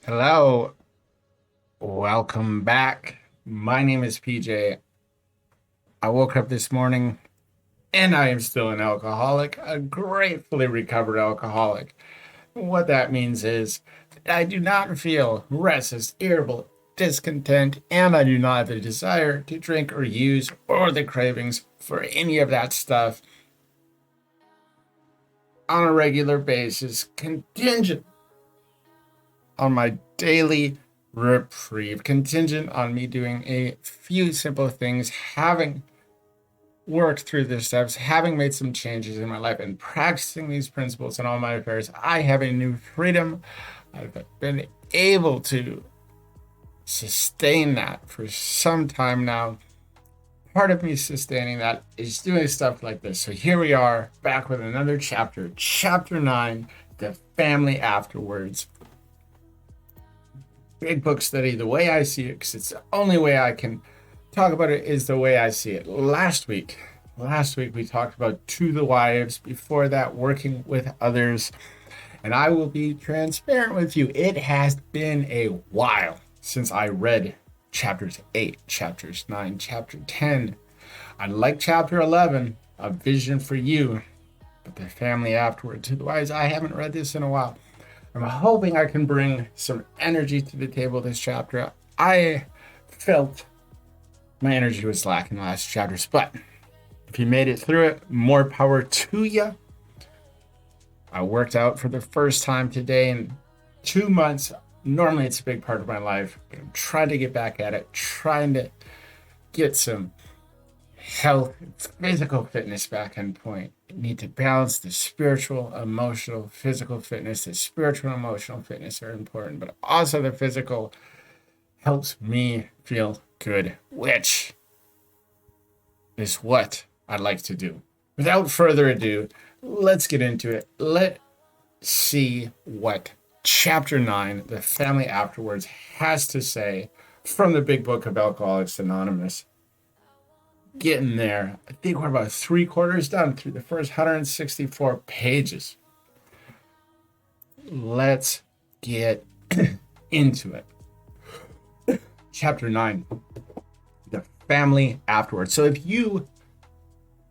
Hello, welcome back. My name is PJ. I woke up this morning and I am still an alcoholic, a gratefully recovered alcoholic. What that means is I do not feel restless, irritable, discontent, and I do not have the desire to drink or use or the cravings for any of that stuff on a regular basis, contingent on my daily reprieve, contingent on me doing a few simple things, having worked through the steps, having made some changes in my life, and practicing these principles in all my affairs. I have a new freedom. I've been able to sustain that for some time now. Part of me sustaining that is doing stuff like this. So here we are, back with another chapter, chapter 9, The Family Afterwards. Big book study, the way I see it, because it's the only way I can talk about it is the way I see it. Last week we talked about To the Wives. Before that, working with others. And I will be transparent with you. It has been a while since I read chapters 8, chapters 9, chapter 10. I like chapter 11, A Vision for You. But The Family Afterward, To the Wives, I haven't read this in a while. I'm hoping I can bring some energy to the table this chapter. I felt my energy was lacking in the last chapters, but if you made it through it, more power to you. I worked out for the first time today in 2 months. Normally, it's a big part of my life, but I'm trying to get back at it, trying to get some health, physical fitness back on point. You need to balance the spiritual, emotional, physical fitness. The spiritual and emotional fitness are important, but also the physical helps me feel good, which is what I'd like to do. Without further ado, let's get into it. Let's see what chapter 9, The Family Afterwards, has to say from the big book of Alcoholics Anonymous. Getting there. I think we're about 3/4 done through the first 164 pages. Let's get into it. Chapter 9, The Family Afterwards. So if you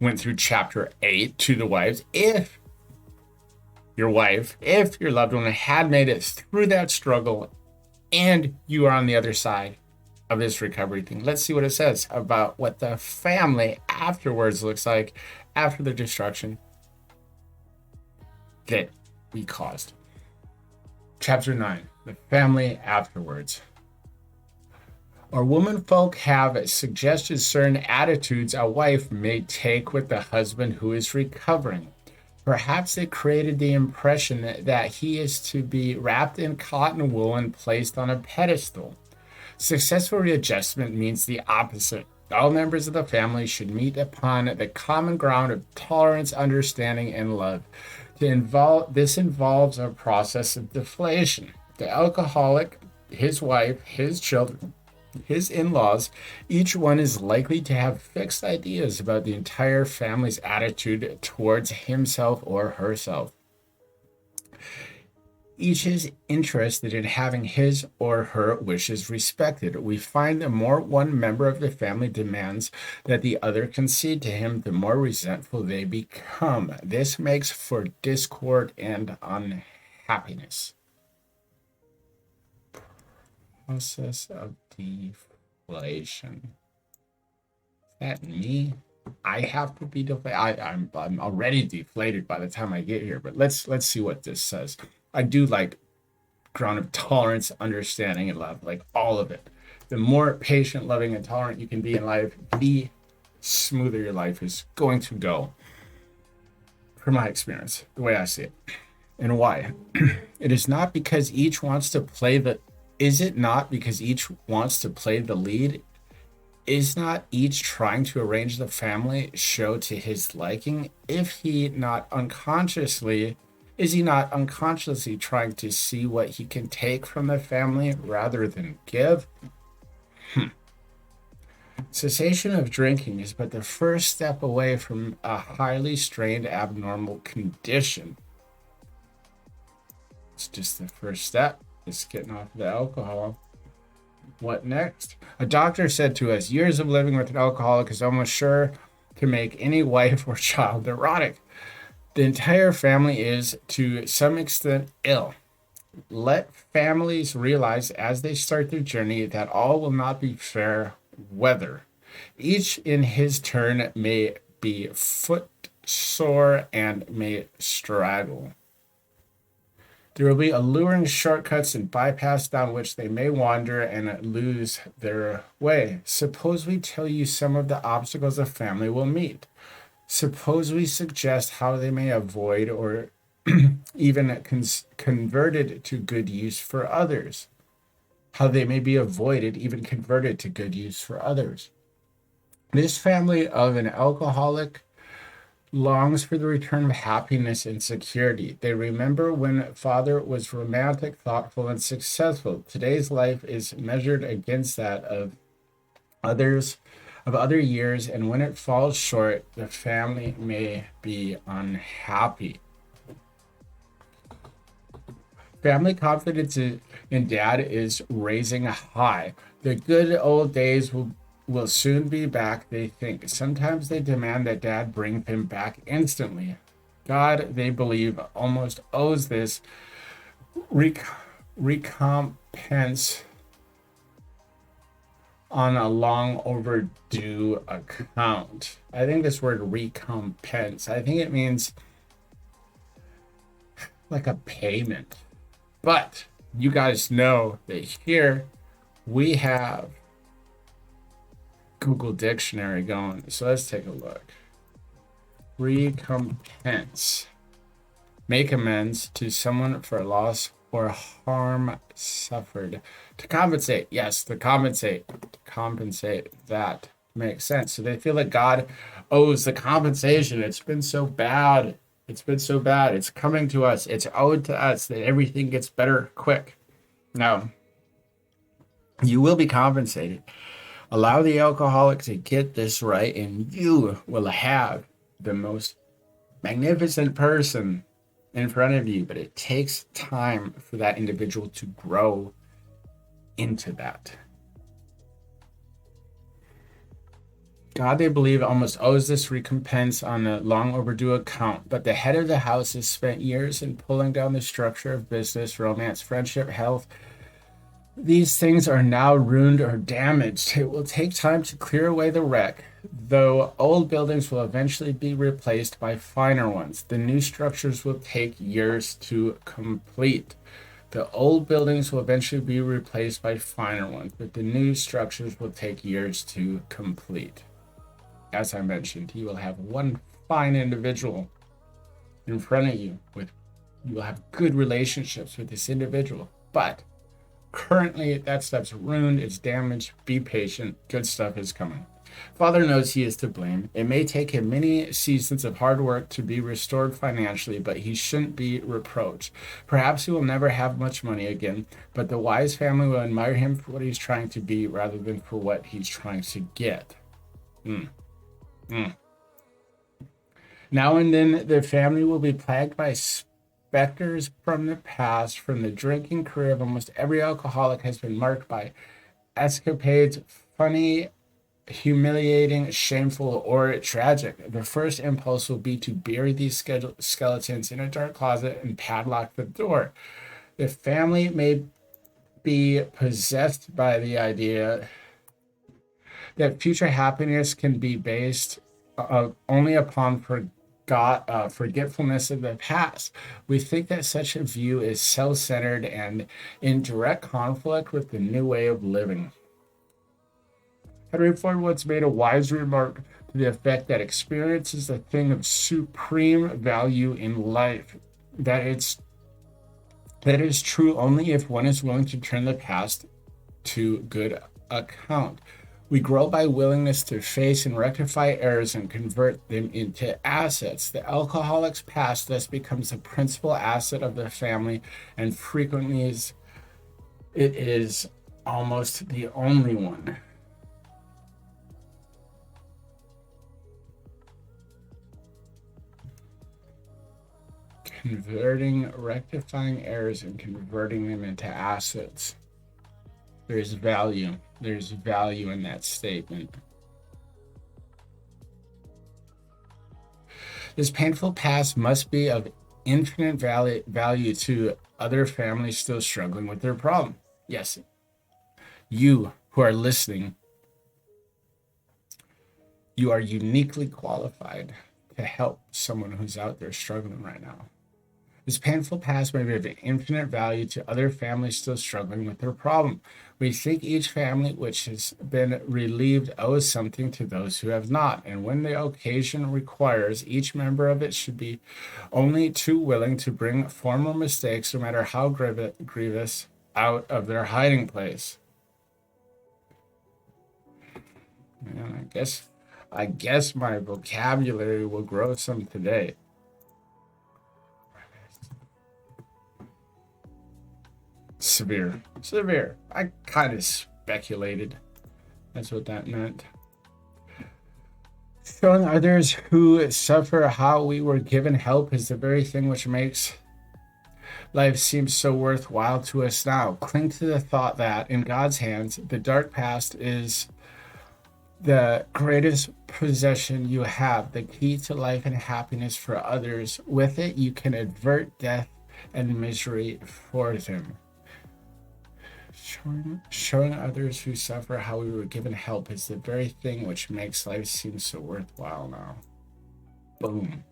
went through chapter 8, To the Wives, if your wife, if your loved one had made it through that struggle and you are on the other side of this recovery thing, let's see what it says about what the family afterwards looks like after the destruction that we caused. Chapter 9, The Family Afterwards. Our womenfolk have suggested certain attitudes a wife may take with the husband who is recovering. Perhaps it created the impression that he is to be wrapped in cotton wool and placed on a pedestal. Successful readjustment means the opposite. All members of the family should meet upon the common ground of tolerance, understanding, and love. This involves a process of deflation. The alcoholic, his wife, his children, his in-laws, each one is likely to have fixed ideas about the entire family's attitude towards himself or herself. Each is interested in having his or her wishes respected. We find the more one member of the family demands that the other concede to him, the more resentful they become. This makes for discord and unhappiness. Process of deflation. Is that me? I have to be deflated. I'm already deflated by the time I get here, but let's see what this says. I do like ground of tolerance, understanding, and love, like all of it. The more patient, loving, and tolerant you can be in life, the smoother your life is going to go. From my experience, the way I see it. And why? It is not because each wants to play the Is it not because each wants to play the lead? Is not each trying to arrange the family show to his liking? Is he not unconsciously trying to see what he can take from the family rather than give? Cessation of drinking is but the first step away from a highly strained abnormal condition. It's just the first step. just getting off the alcohol. What next? A doctor said to us, years of living with an alcoholic is almost sure to make any wife or child neurotic. The entire family is, to some extent, ill. Let families realize as they start their journey that all will not be fair weather. Each in his turn may be footsore and may straggle. There will be alluring shortcuts and bypass down which they may wander and lose their way. Suppose we tell you some of the obstacles a family will meet. Suppose we suggest how they may avoid or even converted to good use for others. How they may be avoided, even converted to good use for others. This family of an alcoholic longs for the return of happiness and security. They remember when father was romantic, thoughtful, and successful. Today's life is measured against that of other years, and when it falls short, the family may be unhappy. Family confidence in dad is raising high. The good old days will soon be back, they think. Sometimes they demand that dad bring them back instantly. God, they believe, almost owes this recompense on a long overdue account. I think this word recompense, I think it means like a payment. But you guys know that here we have Google Dictionary going. So let's take a look. Recompense. Make amends to someone for loss or harm suffered. To compensate. Yes, to compensate. To compensate. That makes sense. So they feel like God owes the compensation. It's been so bad. It's been so bad. It's coming to us. It's owed to us that everything gets better quick. No. You will be compensated. Allow the alcoholic to get this right, and you will have the most magnificent person in front of you. But it takes time for that individual to grow into that. God, they believe, almost owes this recompense on a long overdue account, but the head of the house has spent years in pulling down the structure of business, romance, friendship, health. These things are now ruined or damaged. It will take time to clear away the wreck, though old buildings will eventually be replaced by finer ones. The new structures will take years to complete. The old buildings will eventually be replaced by finer ones, but the new structures will take years to complete. As I mentioned, you will have one fine individual in front of you. You will have good relationships with this individual, but currently that stuff's ruined, it's damaged. Be patient. Good stuff is coming. Father knows he is to blame. It may take him many seasons of hard work to be restored financially, but he shouldn't be reproached. Perhaps he will never have much money again, but the wise family will admire him for what he's trying to be rather than for what he's trying to get. Now and then, the family will be plagued by specters from the past. From the drinking career of almost every alcoholic has been marked by escapades, funny, humiliating, shameful, or tragic. The first impulse will be to bury these skeletons in a dark closet and padlock the door. The family may be possessed by the idea that future happiness can be based only upon forgetfulness of the past. We think that such a view is self-centered and in direct conflict with the new way of living. Henry Ford once made a wise remark to the effect that experience is a thing of supreme value in life. That is true only if one is willing to turn the past to good account. We grow by willingness to face and rectify errors and convert them into assets. The alcoholic's past thus becomes the principal asset of the family, and frequently it is almost the only one. rectifying errors and converting them into assets. There's value. There's value in that statement. This painful past must be of infinite value to other families still struggling with their problem. Yes, you who are listening, you are uniquely qualified to help someone who's out there struggling right now. This painful past may be of infinite value to other families still struggling with their problem. We think each family which has been relieved owes something to those who have not, and when the occasion requires, each member of it should be only too willing to bring former mistakes, no matter how grievous, out of their hiding place. And I guess my vocabulary will grow some today. Severe. I kind of speculated. That's what that meant. Showing others who suffer how we were given help is the very thing which makes life seem so worthwhile to us now. Cling to the thought that, in God's hands, the dark past is the greatest possession you have, the key to life and happiness for others. With it, you can avert death and misery for them. Showing others who suffer how we were given help is the very thing which makes life seem so worthwhile now. Boom.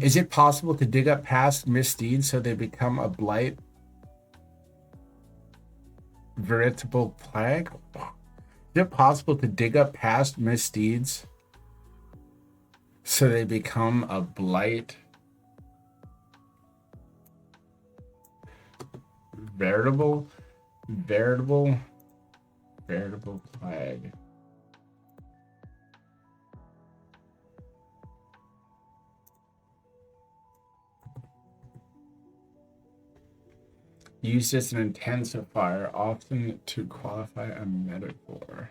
Is it possible to dig up past misdeeds so they become a blight, veritable plague? Is it possible to dig up past misdeeds so they become a blight, veritable plague? Used as an intensifier, often to qualify a metaphor.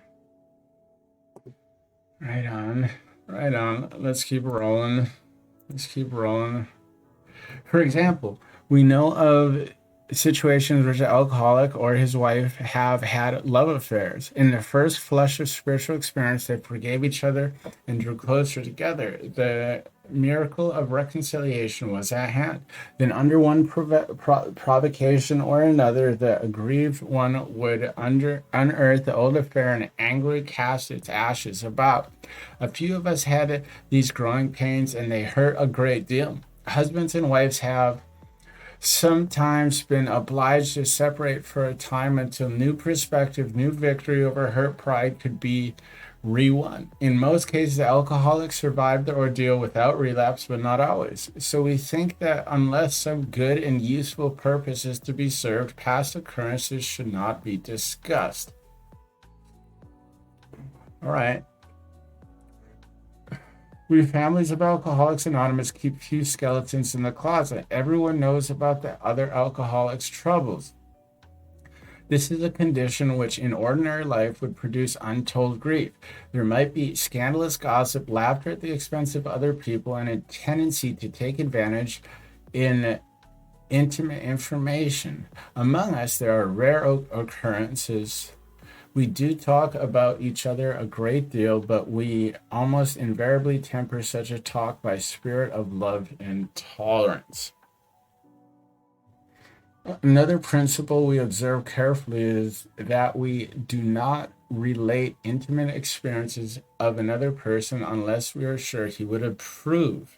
Right on. Let's keep rolling. For example, we know of situations where the alcoholic or his wife have had love affairs. In the first flush of spiritual experience, they forgave each other and drew closer together. The miracle of reconciliation was at hand. Then, under one provocation or another, the aggrieved one would unearth the old affair and angrily cast its ashes about. A few of us had these growing pains, and they hurt a great deal. Husbands and wives have sometimes been obliged to separate for a time until new perspective, new victory over hurt pride could be re-won. In most cases, the alcoholic survived the ordeal without relapse, but not always. So we think that unless some good and useful purpose is to be served, past occurrences should not be discussed. All right. We families of Alcoholics Anonymous keep few skeletons in the closet. Everyone knows about the other alcoholics' troubles. This is a condition which in ordinary life would produce untold grief. There might be scandalous gossip, laughter at the expense of other people, and a tendency to take advantage in intimate information. Among us, there are rare occurrences. We do talk about each other a great deal, but we almost invariably temper such a talk by spirit of love and tolerance. Another principle we observe carefully is that we do not relate intimate experiences of another person unless we are sure he would approve.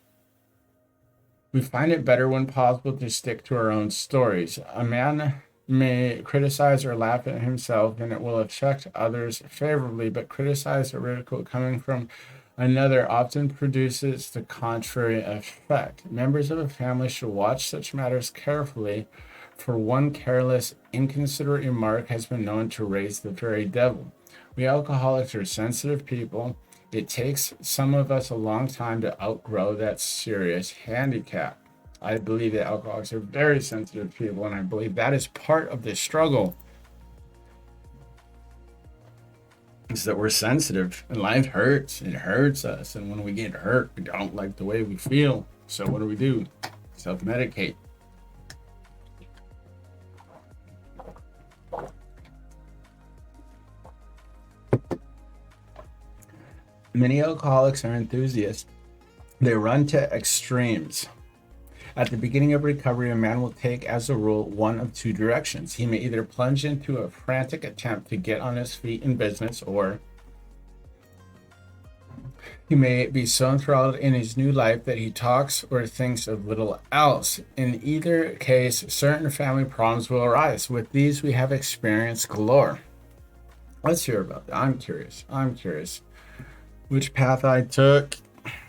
We find it better when possible to stick to our own stories. A man may criticize or laugh at himself, and it will affect others favorably, but criticize or ridicule coming from another often produces the contrary effect. Members of a family should watch such matters carefully, for one careless, inconsiderate remark has been known to raise the very devil. We alcoholics are sensitive people. It takes some of us a long time to outgrow that serious handicap. I believe that alcoholics are very sensitive people, and I believe that is part of the struggle. is that we're sensitive and life hurts. It hurts us. And when we get hurt, we don't like the way we feel. So what do? Self-medicate. Many alcoholics are enthusiasts. They run to extremes. At the beginning of recovery, a man will take, as a rule, one of two directions. He may either plunge into a frantic attempt to get on his feet in business, or he may be so enthralled in his new life that he talks or thinks of little else. In either case, certain family problems will arise. With these, we have experience galore. Let's hear about that. I'm curious. Which path I took,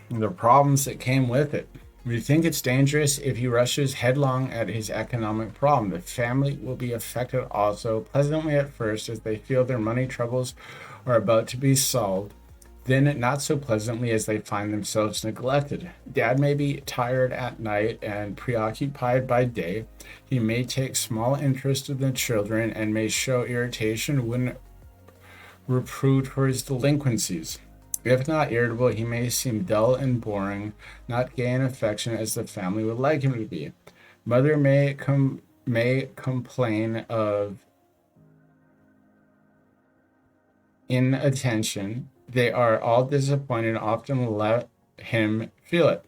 and the problems that came with it. We think it's dangerous if he rushes headlong at his economic problem. The family will be affected also, pleasantly at first, as they feel their money troubles are about to be solved. Then not so pleasantly as they find themselves neglected. Dad may be tired at night and preoccupied by day. He may take small interest in the children and may show irritation when reproved for his delinquencies. If not irritable, he may seem dull and boring, not gay and affectionate as the family would like him to be. Mother may complain of inattention. They are all disappointed and often let him feel it.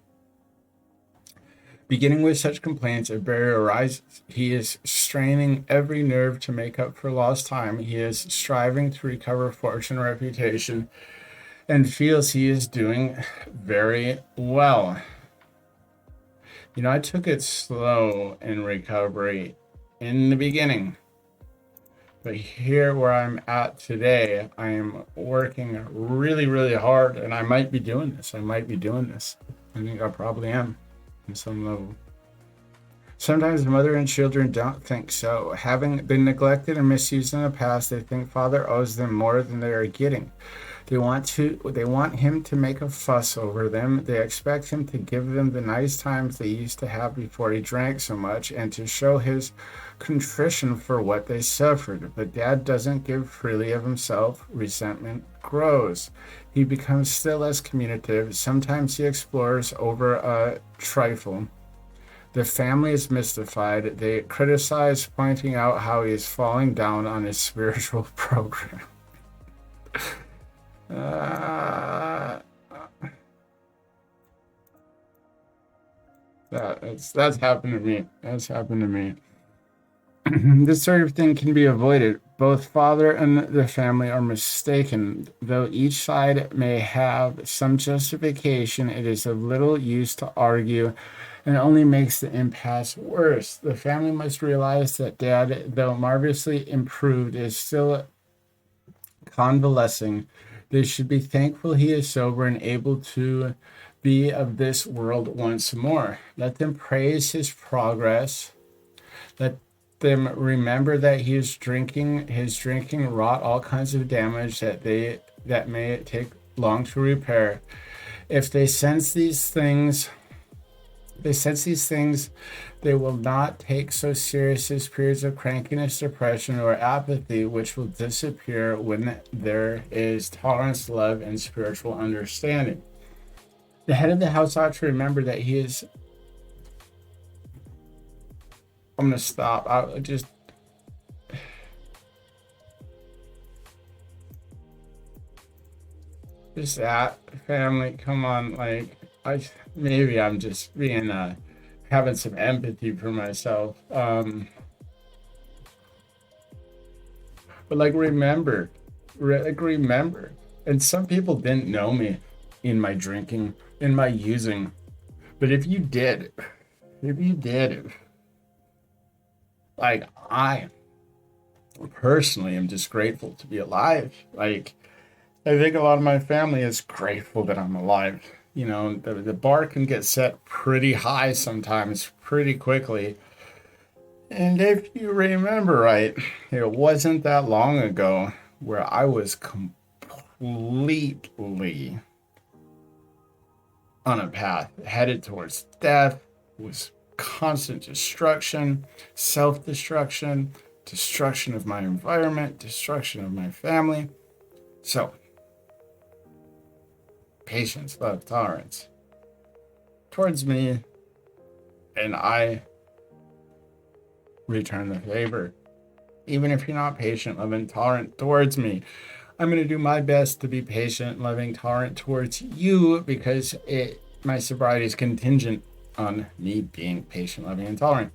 Beginning with such complaints, a barrier arises. He is straining every nerve to make up for lost time. He is striving to recover fortune and reputation, and feels he is doing very well. I took it slow in recovery in the beginning. But here where I'm at today, I am working really, really hard, and I might be doing this. I think I probably am on some level. Sometimes mother and children don't think so. Having been neglected and misused in the past, they think father owes them more than they are getting. They want him to make a fuss over them. They expect him to give them the nice times they used to have before he drank so much, and to show his contrition for what they suffered. But Dad doesn't give freely of himself. Resentment grows. He becomes still less communicative. Sometimes he explores over a trifle. The family is mystified. They criticize, pointing out how he is falling down on his spiritual program. That's happened to me. This sort of thing can be avoided. Both father and the family are mistaken. Though each side may have some justification, it is of little use to argue, and only makes the impasse worse. The family must realize that Dad, though marvelously improved, is still convalescing. They should be thankful he is sober and able to be of this world once more. Let them praise his progress. Let them remember that his drinking wrought all kinds of damage that may take long to repair. If they sense these things, they will not take so serious as periods of crankiness, depression, or apathy, which will disappear when there is tolerance, love, and spiritual understanding. The head of the house ought to remember that he is. I'm going to stop. I just. Just that family. Come on, maybe I'm just being having some empathy for myself. But remember. And some people didn't know me in my drinking, in my using. But if you did, I personally am just grateful to be alive. I think a lot of my family is grateful that I'm alive. The bar can get set pretty high sometimes, pretty quickly. And if you remember right, it wasn't that long ago where I was completely on a path headed towards death, was constant destruction, self-destruction, destruction of my environment, destruction of my family. So, patience, love, tolerance towards me, and I return the favor. Even if you're not patient, loving, tolerant towards me, I'm going to do my best to be patient, loving, tolerant towards you because my sobriety is contingent on me being patient, loving, and tolerant.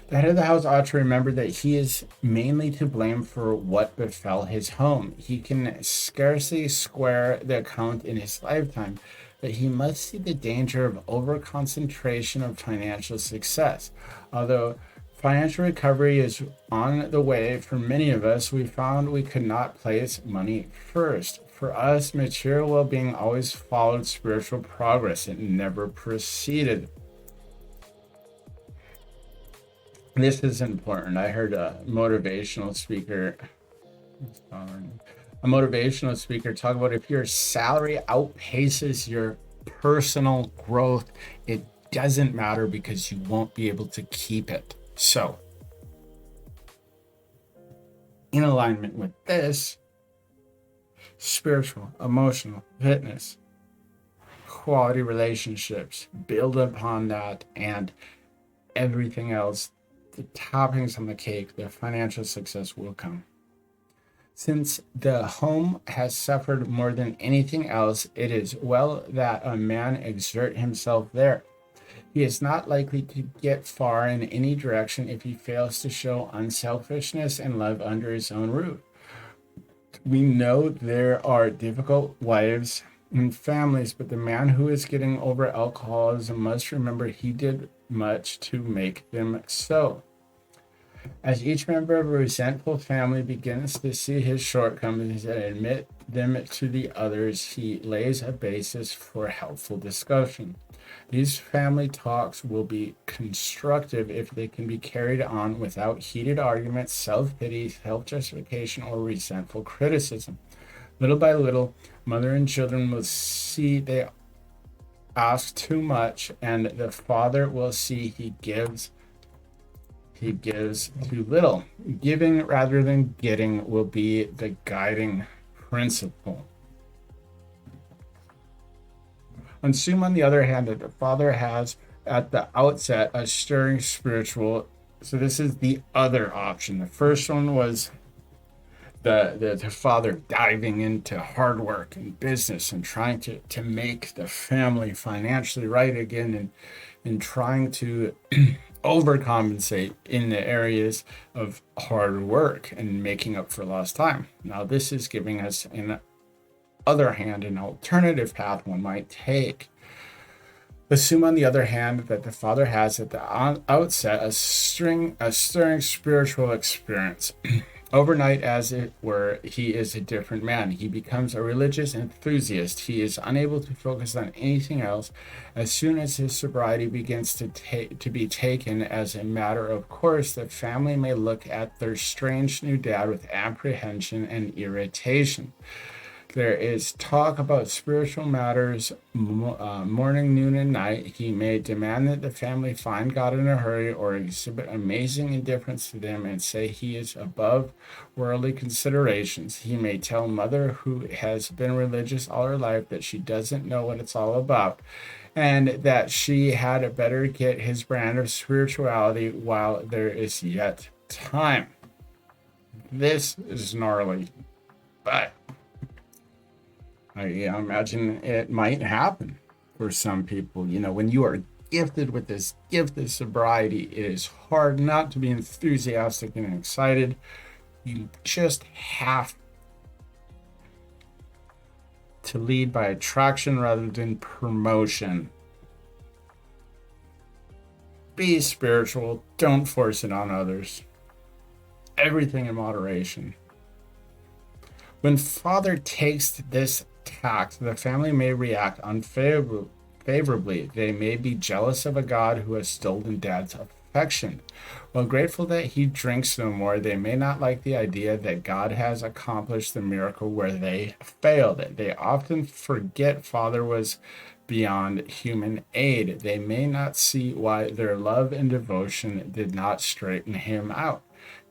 The head of the house ought to remember that he is mainly to blame for what befell his home. He can scarcely square the account in his lifetime, but he must see the danger of over-concentration of financial success. Although financial recovery is on the way for many of us, we found we could not place money first. For us, material well-being always followed spiritual progress. It never preceded. This is important. I heard a motivational speaker talk about if your salary outpaces your personal growth, it doesn't matter because you won't be able to keep it. So, in alignment with this, spiritual, emotional, fitness, quality relationships, build upon that, and everything else, the toppings on the cake, the financial success will come. Since the home has suffered more than anything else, it is well that a man exert himself there. He is not likely to get far in any direction if he fails to show unselfishness and love under his own roof. We know there are difficult wives and families, but the man who is getting over alcoholism must remember he did much to make them so. As each member of a resentful family begins to see his shortcomings and admit them to the others, he lays a basis for helpful discussion. These family talks will be constructive if they can be carried on without heated arguments, self-pity, self-justification, or resentful criticism. Little by little, mother and children will see they ask too much, and the father will see he gives too little. Giving rather than getting will be the guiding principle. Assume, on the other hand, that the father has at the outset a stirring spiritual. So this is the other option. The first one was the father diving into hard work and business and trying to make the family financially right again, and trying to overcompensate in the areas of hard work and making up for lost time. Now, this is giving us, on the other hand, an alternative path one might take. Assume, on the other hand, that the father has at the outset a stirring spiritual experience. Overnight, as it were, he is a different man. He becomes a religious enthusiast. He is unable to focus on anything else. As soon as his sobriety begins to be taken as a matter of course, the family may look at their strange new dad with apprehension and irritation. There is talk about spiritual matters morning, noon, and night. He may demand that the family find God in a hurry or exhibit amazing indifference to them and say he is above worldly considerations. He may tell mother, who has been religious all her life, that she doesn't know what it's all about and that she had better get his brand of spirituality while there is yet time. This is gnarly, but I imagine it might happen for some people. When you are gifted with this gift of sobriety, it is hard not to be enthusiastic and excited. You just have to lead by attraction rather than promotion. Be spiritual. Don't force it on others. Everything in moderation. When father takes this tact, the family may react unfavorably. They may be jealous of a God who has stolen dad's affection. While grateful that he drinks no more, they may not like the idea that God has accomplished the miracle where they failed. They often forget father was beyond human aid. They may not see why their love and devotion did not straighten him out.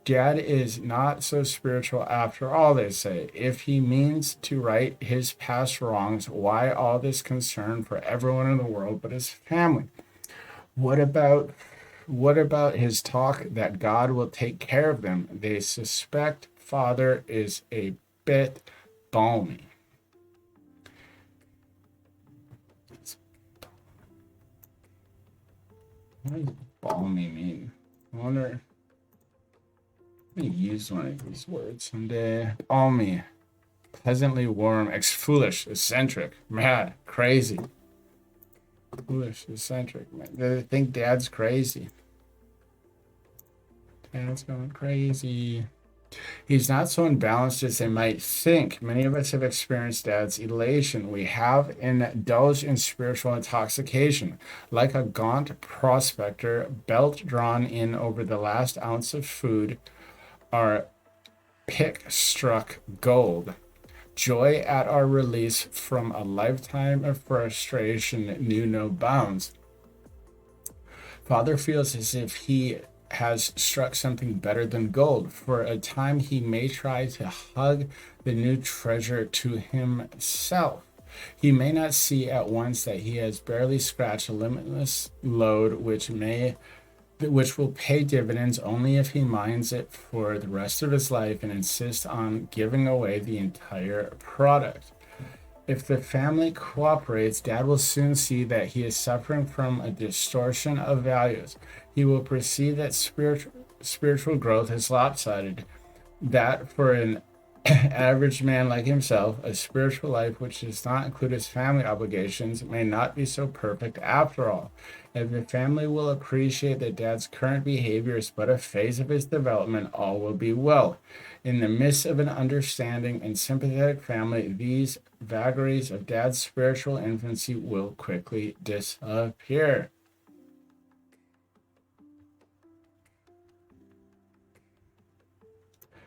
Dad is not so spiritual after all, they say. If he means to right his past wrongs, why all this concern for everyone in the world but his family? What about his talk that God will take care of them? They suspect father is a bit balmy. What does balmy mean? I wonder. Let me use one of these words someday. Balmy, pleasantly warm, foolish, eccentric, mad, crazy. Foolish, eccentric, man. They think Dad's crazy. Dad's going crazy. He's not so unbalanced as they might think. Many of us have experienced Dad's elation. We have indulged in spiritual intoxication, like a gaunt prospector, belt drawn in over the last ounce of food, our pick struck gold. Joy at our release from a lifetime of frustration knew no bounds. Father feels as if he has struck something better than gold. For a time, he may try to hug the new treasure to himself. He may not see at once that he has barely scratched a limitless load which will pay dividends only if he mines it for the rest of his life and insists on giving away the entire product. If the family cooperates, Dad will soon see that he is suffering from a distortion of values. He will perceive that spiritual growth is lopsided, that for an average man like himself, a spiritual life which does not include his family obligations may not be so perfect after all. If the family will appreciate that Dad's current behavior is but a phase of his development, all will be well. In the midst of an understanding and sympathetic family, these vagaries of Dad's spiritual infancy will quickly disappear.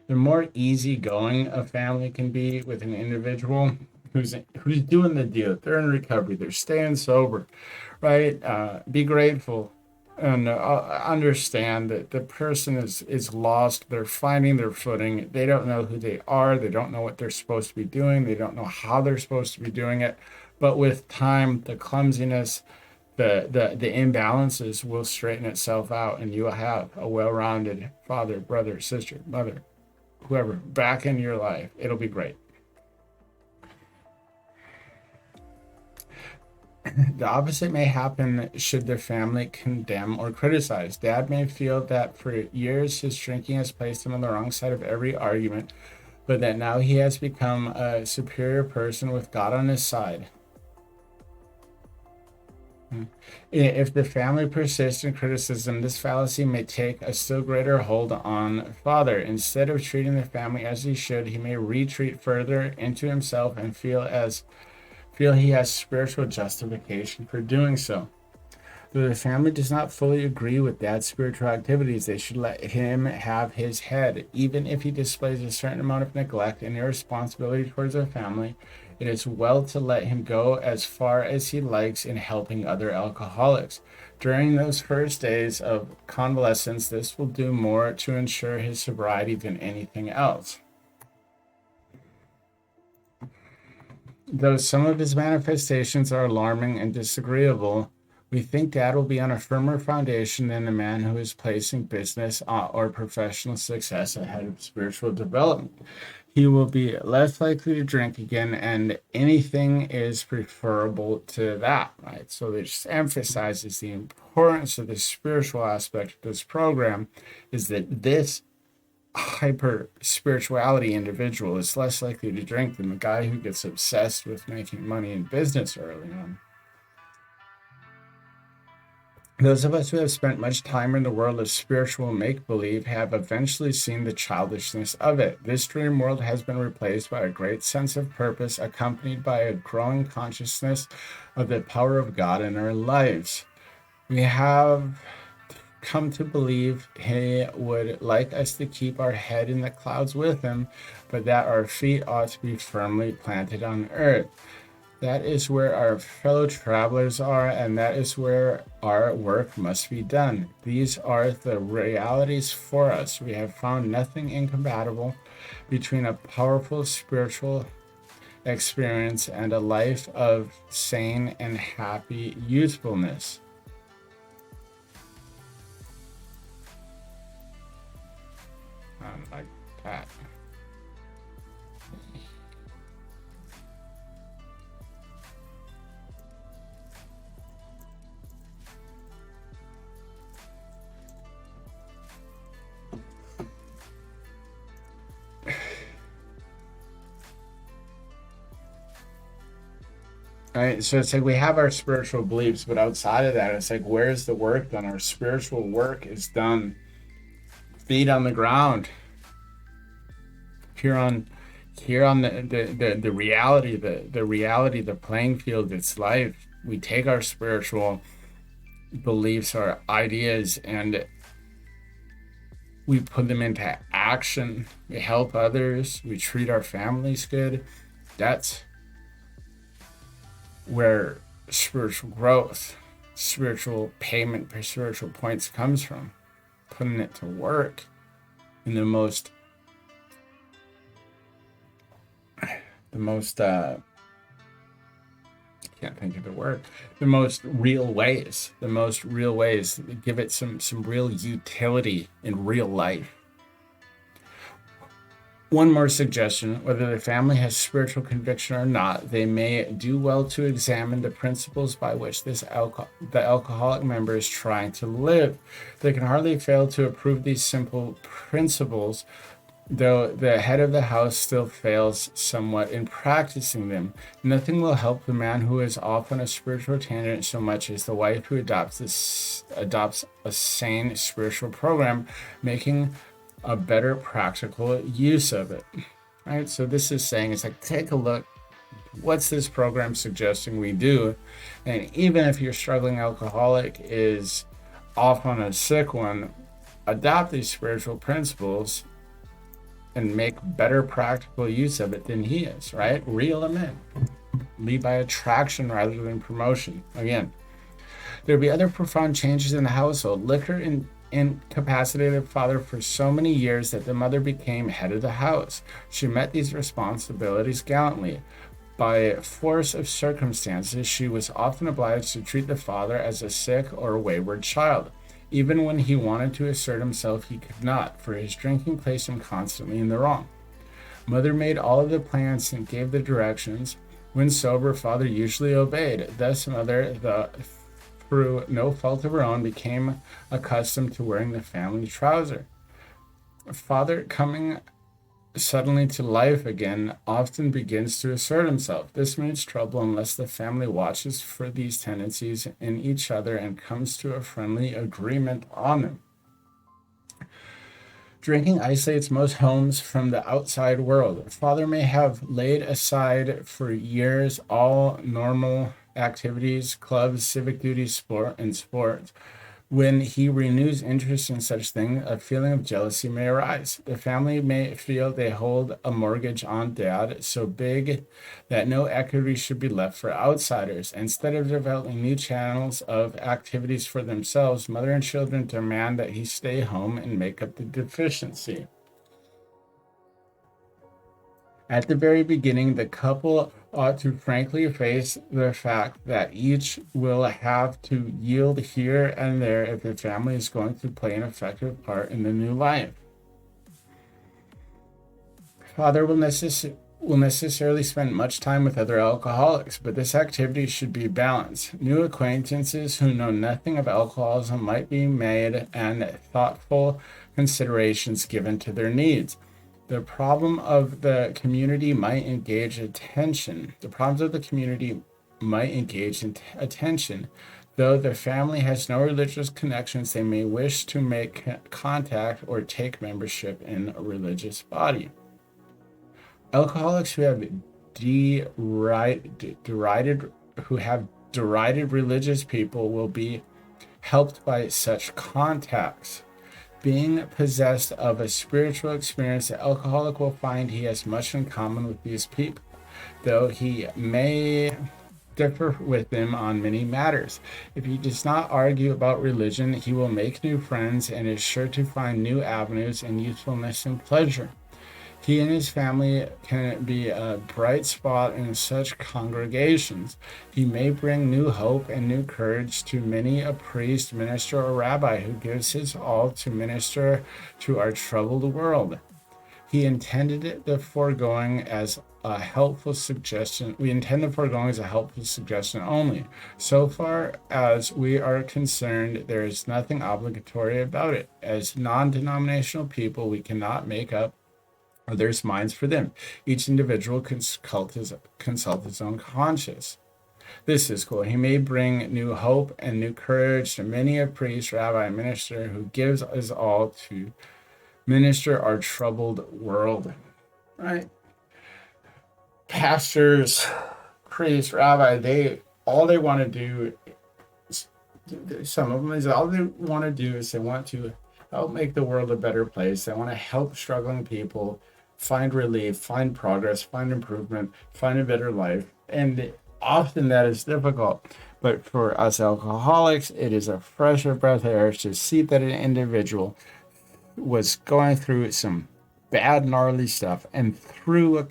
The more easygoing a family can be with an individual who's doing the deal, they're in recovery, they're staying sober, right? Be grateful and understand that the person is lost. They're finding their footing. They don't know who they are. They don't know what they're supposed to be doing. They don't know how they're supposed to be doing it. But with time, the clumsiness, the imbalances will straighten itself out, and you will have a well-rounded father, brother, sister, mother, whoever back in your life. It'll be great. The opposite may happen should the family condemn or criticize. Dad may feel that for years his drinking has placed him on the wrong side of every argument, but that now he has become a superior person with God on his side. If the family persists in criticism, this fallacy may take a still greater hold on father. Instead of treating the family as he should, he may retreat further into himself and feel he has spiritual justification for doing so. Though the family does not fully agree with Dad's spiritual activities, they should let him have his head. Even if he displays a certain amount of neglect and irresponsibility towards the family, it is well to let him go as far as he likes in helping other alcoholics. During those first days of convalescence, this will do more to ensure his sobriety than anything else. Though some of his manifestations are alarming and disagreeable, we think Dad will be on a firmer foundation than the man who is placing business or professional success ahead of spiritual development. He will be less likely to drink again, and anything is preferable to that, right? So this emphasizes the importance of the spiritual aspect of this program, is that this hyper spirituality individual is less likely to drink than the guy who gets obsessed with making money in business early on. Those of us who have spent much time in the world of spiritual make-believe have eventually seen the childishness of it. This dream world has been replaced by a great sense of purpose, accompanied by a growing consciousness of the power of God in our lives. We have come to believe he would like us to keep our head in the clouds with him, but that our feet ought to be firmly planted on earth. That is where our fellow travelers are, and that is where our work must be done. These are the realities for us. We have found nothing incompatible between a powerful spiritual experience and a life of sane and happy youthfulness. Like that. Right. So it's like we have our spiritual beliefs, but outside of that, it's like, where's the work done? Our spiritual work is done feet on the ground, here on the reality, the reality, the playing field, it's life. We take our spiritual beliefs, our ideas, and we put them into action. We help others, we treat our families good. That's where spiritual growth, spiritual payment for spiritual points comes from. Putting it to work in the most can't think of the word, the most real ways, give it some real utility in real life. One more suggestion: whether the family has spiritual conviction or not, they may do well to examine the principles by which the alcoholic member is trying to live. They can hardly fail to approve these simple principles, though the head of the house still fails somewhat in practicing them. Nothing will help the man who is off on a spiritual tangent so much as the wife who adopts a sane spiritual program, making a better practical use of it. Right? So this is saying, it's like, take a look. What's this program suggesting we do? And even if your struggling alcoholic is off on a sick one, adopt these spiritual principles and make better practical use of it than he is, right? Reel him in. Lead by attraction rather than promotion. Again, there'll be other profound changes in the household. Liquor incapacitated the father for so many years that the mother became head of the house. She met these responsibilities gallantly. By force of circumstances, she was often obliged to treat the father as a sick or wayward child. Even when he wanted to assert himself, he could not, for his drinking placed him constantly in the wrong. Mother made all of the plans and gave the directions. When sober, father usually obeyed. Thus, mother, through no fault of her own, became accustomed to wearing the family trouser. Father, coming suddenly to life again, often begins to assert himself. This means trouble unless the family watches for these tendencies in each other and comes to a friendly agreement on them. Drinking isolates most homes from the outside world. Father may have laid aside for years all normal activities, clubs, civic duties, sports. When he renews interest in such things, a feeling of jealousy may arise. The family may feel they hold a mortgage on dad so big that no equity should be left for outsiders. Instead of developing new channels of activities for themselves, mother and children demand that he stay home and make up the deficiency. At the very beginning, the couple ought to frankly face the fact that each will have to yield here and there if the family is going to play an effective part in the new life. Father will necessarily spend much time with other alcoholics, but this activity should be balanced. New acquaintances who know nothing of alcoholism might be made and thoughtful considerations given to their needs. The problem of the community might engage attention. The problems of the community might engage in attention. Though the family has no religious connections, they may wish to make contact or take membership in a religious body. Alcoholics who have derided religious people will be helped by such contacts. Being possessed of a spiritual experience, the alcoholic will find he has much in common with these people. though he may differ with them on many matters. If he does not argue about religion, he will make new friends and is sure to find new avenues in usefulness and pleasure. He and his family can be a bright spot in such congregations. He may bring new hope and new courage to many a priest, minister, or rabbi who gives his all to minister to our troubled world. He intended the foregoing as a helpful suggestion. We intend the foregoing as a helpful suggestion only. So far as we are concerned, there is nothing obligatory about it. As non-denominational people, we cannot make up others' minds for them. Each individual consult his own conscience. This is cool. He may bring new hope and new courage to many a priest, rabbi, and minister who gives us all to minister our troubled world. Right? Pastors, priests, rabbi, they want to do, some of them is all they want to do is they want to help make the world a better place. They want to help struggling people find relief, find progress, find improvement, find a better life. And often that is difficult. But for us alcoholics, it is a fresh breath of air to see that an individual was going through some bad, gnarly stuff, and through a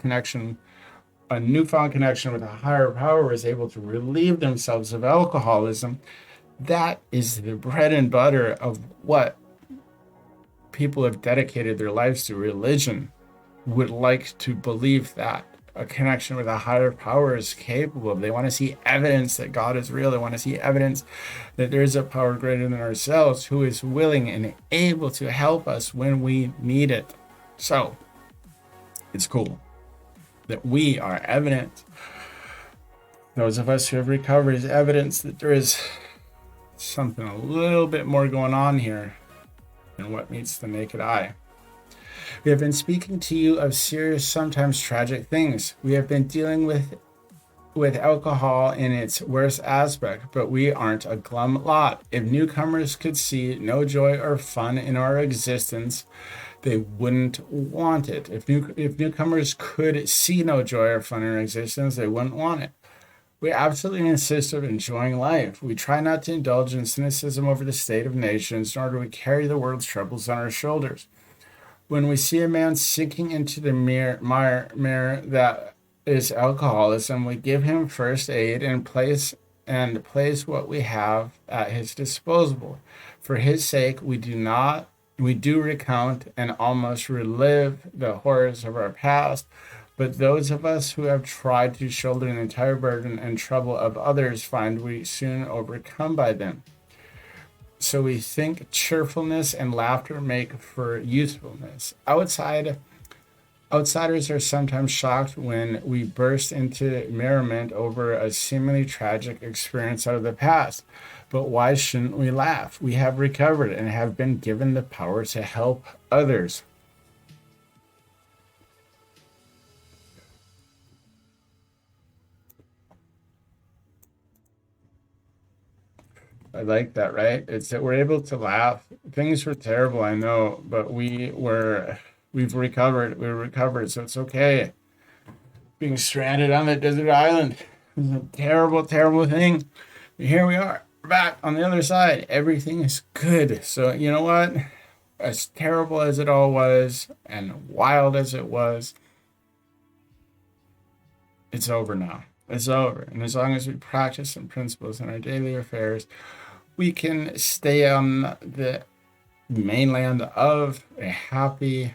newfound connection with a higher power, was able to relieve themselves of alcoholism. That is the bread and butter of what people have dedicated their lives to. Religion would like to believe that a connection with a higher power is capable of. They want to see evidence that God is real. They want to see evidence that there is a power greater than ourselves who is willing and able to help us when we need it. So it's cool that we are evident. Those of us who have recovered is evidence that there is something a little bit more going on here than what meets the naked eye. We have been speaking to you of serious, sometimes tragic things. We have been dealing with alcohol in its worst aspect, but we aren't a glum lot. If newcomers could see no joy or fun in our existence, they wouldn't want it. If newcomers could see no joy or fun in our existence, they wouldn't want it. We absolutely insist on enjoying life. We try not to indulge in cynicism over the state of nations, nor do we carry the world's troubles on our shoulders. When we see a man sinking into the mire that is alcoholism, we give him first aid and place what we have at his disposal. For his sake, we do recount and almost relive the horrors of our past, but those of us who have tried to shoulder the entire burden and trouble of others find we soon overcome by them. So we think cheerfulness and laughter make for usefulness. Outsiders are sometimes shocked when we burst into merriment over a seemingly tragic experience out of the past. But why shouldn't we laugh? We have recovered and have been given the power to help others. I like that, right? It's that we're able to laugh. Things were terrible, I know, but we've recovered. We're recovered, so it's okay. Being stranded on that desert island is a terrible, terrible thing. But here we are. We're back on the other side. Everything is good. So you know what? As terrible as it all was and wild as it was, it's over now. It's over. And as long as we practice some principles in our daily affairs, we can stay on the mainland of a happy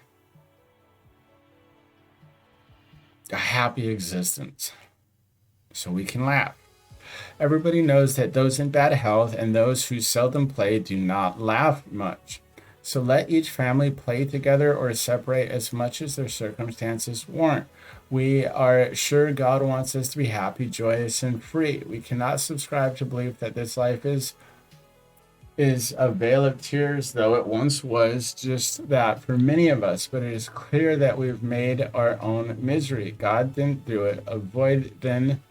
existence. So we can laugh. Everybody knows that those in bad health and those who seldom play do not laugh much. So let each family play together or separate as much as their circumstances warrant. We are sure God wants us to be happy, joyous, and free. We cannot subscribe to believe that this life is a vale of tears, though it once was just that for many of us, but it is clear that we've made our own misery. God didn't do it. Avoid then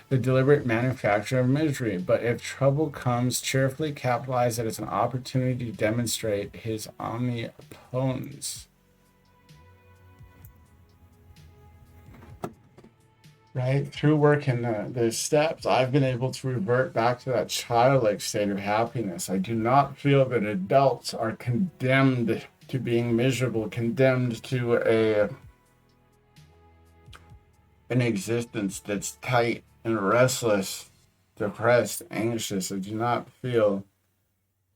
the deliberate manufacture of misery. But if trouble comes, cheerfully capitalize it as an opportunity to demonstrate his omnipotence. right? Through working the steps, I've been able to revert back to that childlike state of happiness. I do not feel that adults are condemned to being miserable, condemned to an existence that's tight and restless, depressed, anxious. I do not feel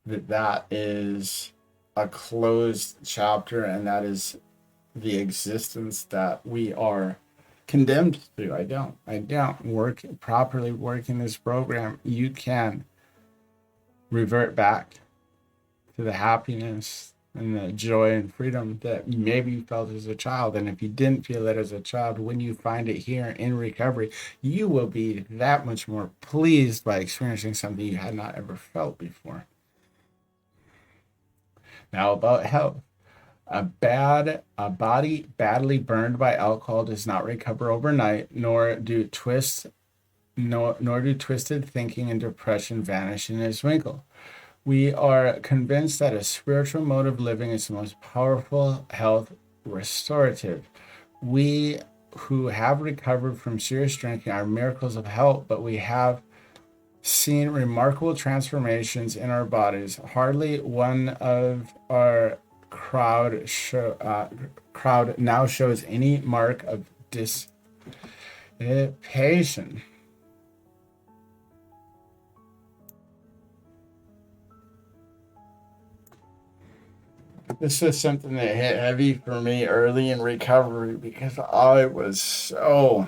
that that is a closed chapter and that is the existence that we are condemned to. I don't work properly working this program. You can revert back to the happiness and the joy and freedom that maybe you felt as a child. And if you didn't feel it as a child, when you find it here in recovery, you will be that much more pleased by experiencing something you had not ever felt before. Now, about health. A body badly burned by alcohol does not recover overnight, nor do twisted thinking and depression vanish in a twinkle. We are convinced that a spiritual mode of living is the most powerful health restorative. We who have recovered from serious drinking are miracles of health, but we have seen remarkable transformations in our bodies. Hardly one of our crowd now shows any mark of dissipation. This is something that hit heavy for me early in recovery because I was so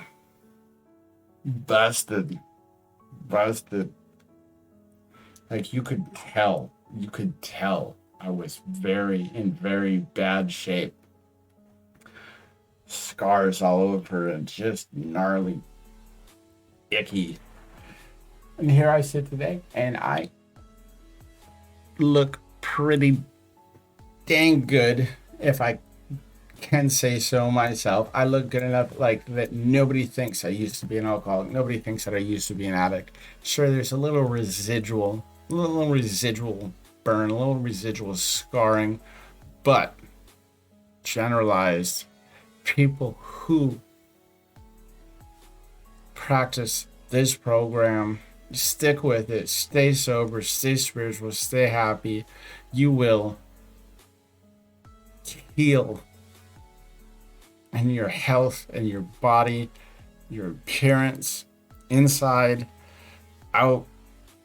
busted. Like you could tell I was in very bad shape. Scars all over and just gnarly, icky. And here I sit today and I look pretty dang good, if I can say so myself. I look good enough like that nobody thinks I used to be an alcoholic. Nobody thinks that I used to be an addict. Sure, there's a little residual burn, a little residual scarring, but generalized, people who practice this program, stick with it, stay sober, stay spiritual, stay happy, you will heal. And your health and your body, your appearance, inside, out,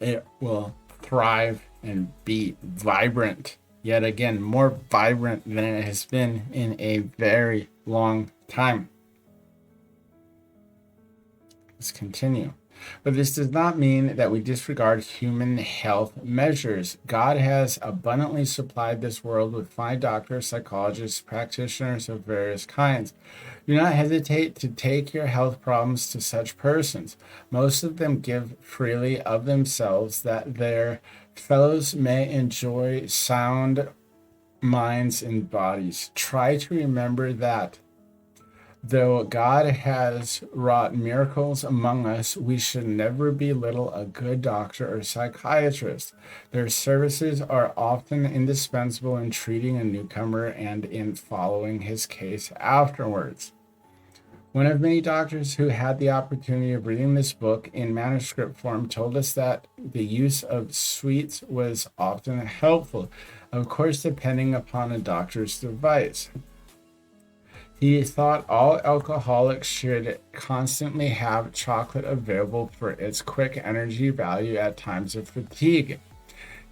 it will thrive and be vibrant. Yet again, more vibrant than it has been in a very long time. Let's continue. But this does not mean that we disregard human health measures. God has abundantly supplied this world with fine doctors, psychologists, practitioners of various kinds. Do not hesitate to take your health problems to such persons. Most of them give freely of themselves that their fellows may enjoy sound minds and bodies. Try to remember that though God has wrought miracles among us, we should never belittle a good doctor or psychiatrist. Their services are often indispensable in treating a newcomer and in following his case afterwards. One of many doctors who had the opportunity of reading this book in manuscript form told us that the use of sweets was often helpful, of course, depending upon a doctor's device. He thought all alcoholics should constantly have chocolate available for its quick energy value at times of fatigue.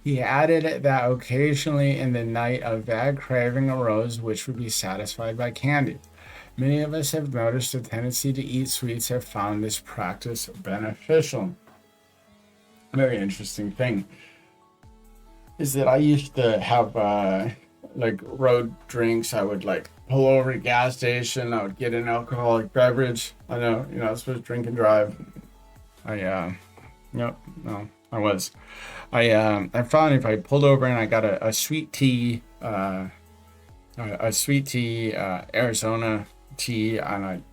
He added that occasionally in the night a vague craving arose which would be satisfied by candy. Many of us have noticed a tendency to eat sweets have found this practice beneficial. A very interesting thing is that I used to have like road drinks. I would like pull over at a gas station. I would get an alcoholic beverage. I know, I was supposed to drink and drive. I found if I pulled over and I got a sweet tea, Arizona tea, and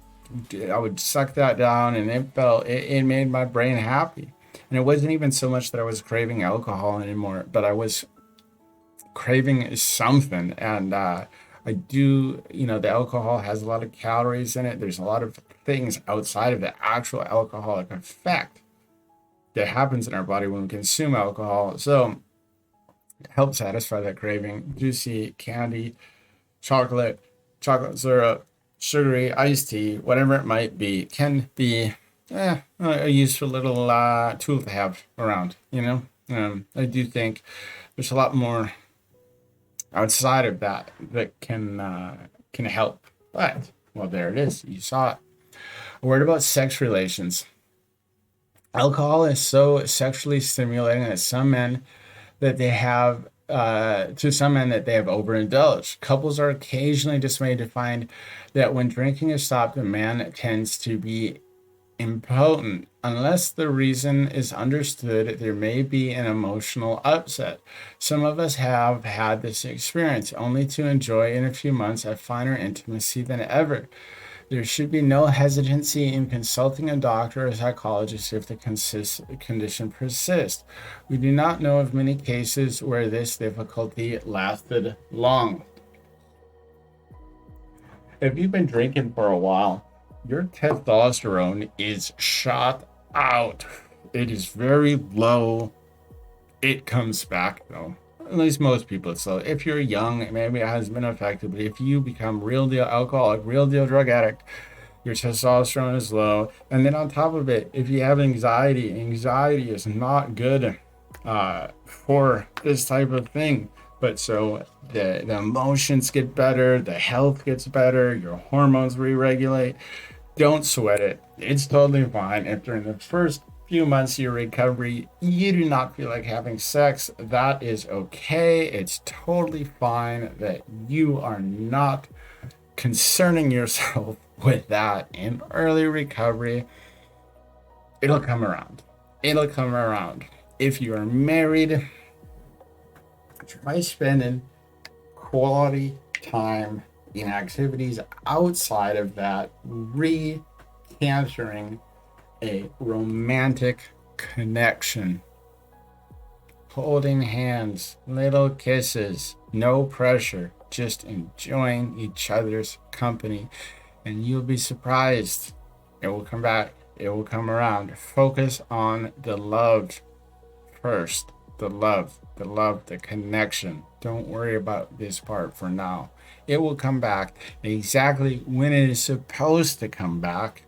I would suck that down, and it made my brain happy. And it wasn't even so much that I was craving alcohol anymore, but I was craving something, and I do, the alcohol has a lot of calories in it. There's a lot of things outside of the actual alcoholic effect that happens in our body when we consume alcohol. So it helps satisfy that craving. Juicy candy, chocolate, chocolate syrup, sugary iced tea, whatever it might be, can be a useful little tool to have around. I do think there's a lot more outside of that that can help. But well, there it is. You saw it. A word about sex relations. Alcohol is so sexually stimulating that some men that they have overindulged. Couples are occasionally dismayed to find that when drinking is stopped, the man tends to be impotent. Unless the reason is understood, there may be an emotional upset. Some of us have had this experience, only to enjoy in a few months a finer intimacy than ever. There should be no hesitancy in consulting a doctor or psychologist if the condition persists. We do not know of many cases where this difficulty lasted long. If you've been drinking for a while, your testosterone is shot out. It is very low. It comes back though. At least most people. So if you're young, maybe it hasn't been affected. But if you become real deal alcoholic, real deal drug addict, your testosterone is low. And then on top of it, if you have anxiety is not good for this type of thing. But so the emotions get better, the health gets better, your hormones re-regulate. Don't sweat it. It's totally fine if during the first few months of your recovery you do not feel like having sex. That is okay. It's totally fine that you are not concerning yourself with that. In early recovery, it'll come around. It'll come around. If you are married, try spending quality time in activities outside of that, recapturing a romantic connection. Holding hands, little kisses, no pressure, just enjoying each other's company. And you'll be surprised. It will come back. It will come around. Focus on the love first. The love, the connection. Don't worry about this part for now. It will come back exactly when it is supposed to come back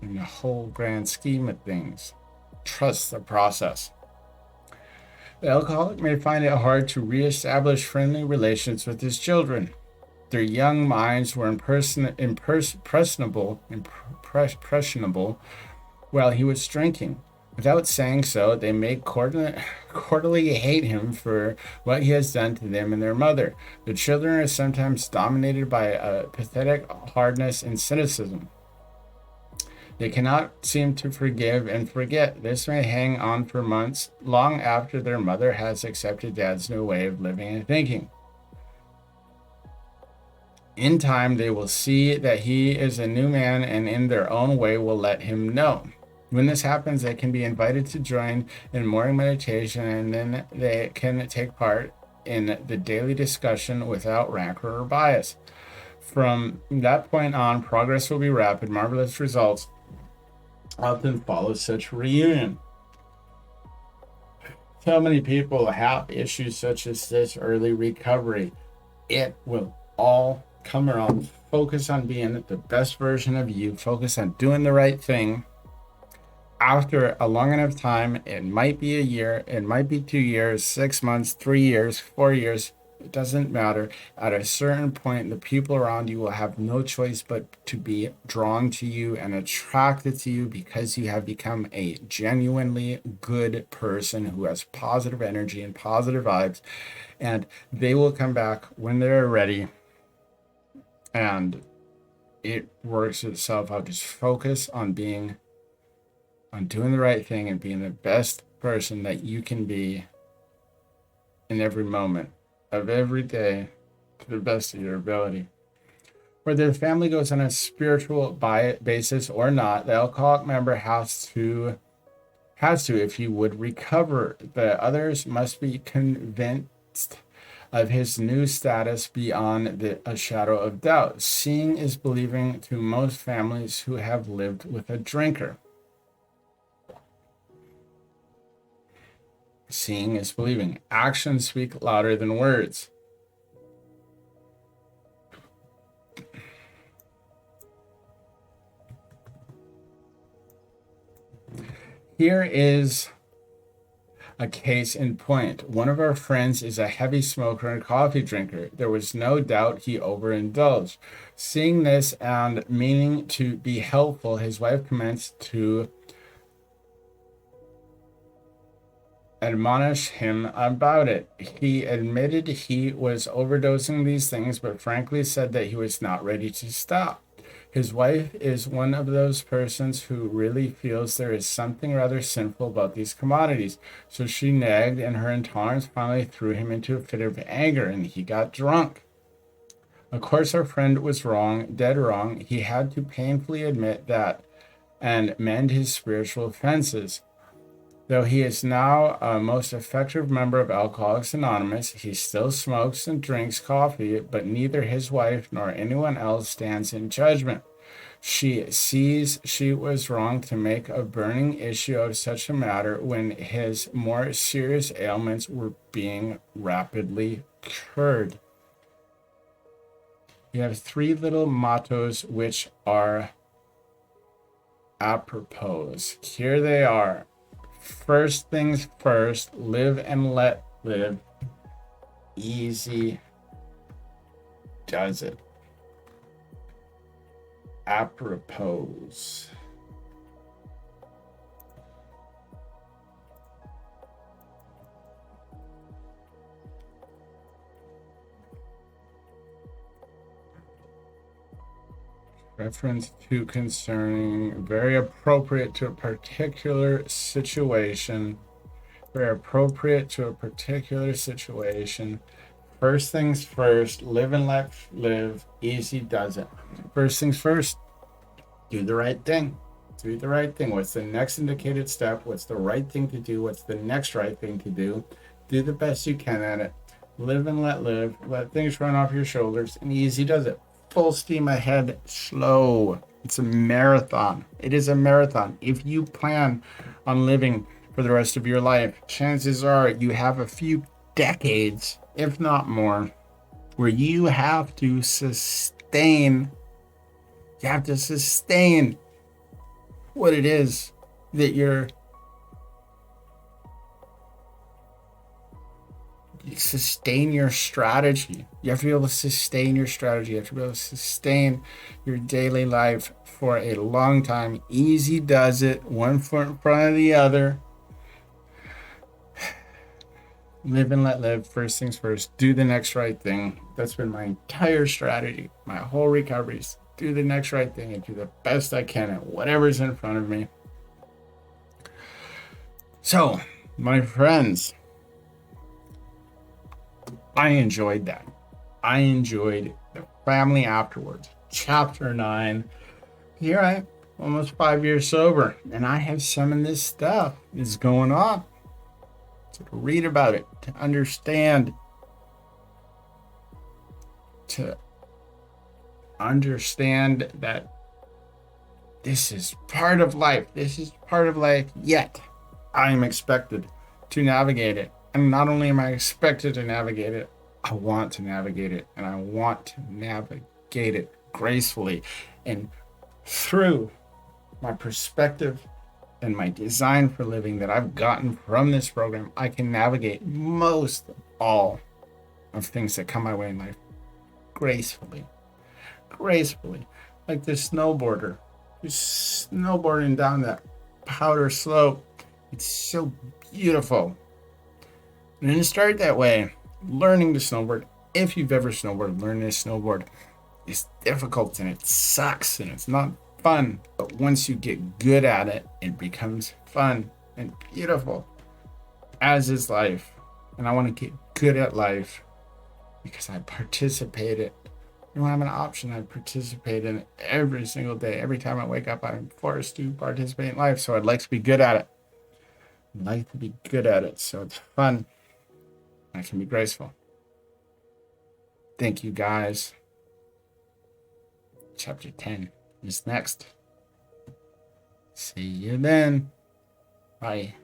in the whole grand scheme of things. Trust the process. The alcoholic may find it hard to reestablish friendly relations with his children. Their young minds were impressionable while he was drinking. Without saying so, they may cordially hate him for what he has done to them and their mother. The children are sometimes dominated by a pathetic hardness and cynicism. They cannot seem to forgive and forget. This may hang on for months, long after their mother has accepted dad's new way of living and thinking. In time, they will see that he is a new man and in their own way will let him know. When this happens, they can be invited to join in morning meditation, and then they can take part in the daily discussion without rancor or bias. From that point on, progress will be rapid. Marvelous results often follow such reunion. So many people have issues such as this early recovery. It will all come around. Focus on being the best version of you. Focus on doing the right thing. After a long enough time, it might be a year, it might be 2 years, 6 months, 3 years, 4 years, it doesn't matter. At a certain point, the people around you will have no choice but to be drawn to you and attracted to you because you have become a genuinely good person who has positive energy and positive vibes. And they will come back when they're ready. And it works itself out. Just focus on doing the right thing and being the best person that you can be in every moment of every day to the best of your ability. Whether the family goes on a spiritual basis or not, the alcoholic member has to, if he would recover. The others must be convinced of his new status beyond a shadow of doubt. Seeing is believing to most families who have lived with a drinker. Seeing is believing. Actions speak louder than words. Here is a case in point. One of our friends is a heavy smoker and coffee drinker. There was no doubt he overindulged. Seeing this and meaning to be helpful, his wife commenced to admonish him about it. He admitted he was overdosing these things, but frankly said that he was not ready to stop. His wife is one of those persons who really feels there is something rather sinful about these commodities. So she nagged, and her intolerance finally threw him into a fit of anger, and he got drunk. Of course, our friend was wrong, dead wrong. He had to painfully admit that and mend his spiritual offenses. Though he is now a most effective member of Alcoholics Anonymous, he still smokes and drinks coffee, but neither his wife nor anyone else stands in judgment. She sees she was wrong to make a burning issue of such a matter when his more serious ailments were being rapidly cured. You have three little mottos which are apropos. Here they are. First things first, live and let live. Easy does it. Apropos. Reference to concerning, very appropriate to a particular situation. Very appropriate to a particular situation. First things first, live and let live. Easy does it. First things first, do the right thing. Do the right thing. What's the next indicated step? What's the right thing to do? What's the next right thing to do? Do the best you can at it. Live and let live. Let things run off your shoulders, and easy does it. Full steam ahead, slow. It's a marathon. It is a marathon. If you plan on living for the rest of your life, chances are you have a few decades, if not more, where you have to sustain. You have to sustain what it is that you're sustain your strategy. You have to be able to sustain your strategy. You have to be able to sustain your daily life for a long time. Easy does it, one foot in front of the other. Live and let live. First things first. Do the next right thing. That's been my entire strategy. My whole recovery is do the next right thing and do the best I can at whatever's in front of me. So, my friends, I enjoyed that. I enjoyed the Family Afterward, Chapter 9. Here I am, almost 5 years sober, and I have some of this stuff is going on. So to read about it, to understand that this is part of life. This is part of life, yet I am expected to navigate it. And not only am I expected to navigate it, I want to navigate it. And I want to navigate it gracefully. And through my perspective and my design for living that I've gotten from this program, I can navigate most all of things that come my way in life gracefully. Gracefully. Like this snowboarder who's snowboarding down that powder slope. It's so beautiful. And it started that way. Learning to snowboard, if you've ever snowboarded, learning to snowboard is difficult and it sucks and it's not fun. But once you get good at it, it becomes fun and beautiful, as is life. And I want to get good at life because I participate in it. I don't have an option. I participate in it every single day. Every time I wake up, I'm forced to participate in life. So I'd like to be good at it. I'd like to be good at it so it's fun. I can be graceful. Thank you, guys. Chapter 10 is next. See you then. Bye.